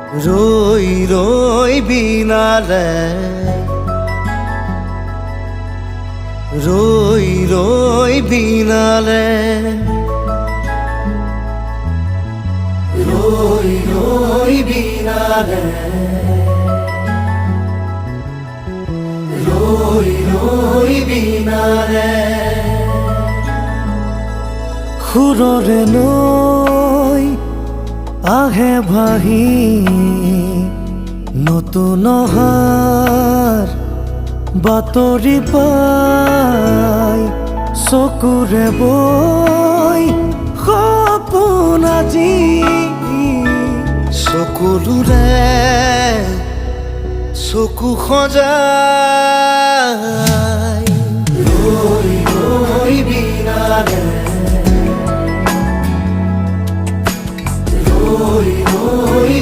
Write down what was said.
ৰই ৰই বিনালে ৰই ৰই বিনালে ৰই ৰই বিনালে ৰই ৰই বিনালে সুৰৰে নৈ আহে ভাহি নতুন অহাৰ বাতৰি পাই চকুৰে বৈ সপোন আজি চকুলোৰে চকু সজাই ৰৈ ৰৈ বিনালে ৰই ৰই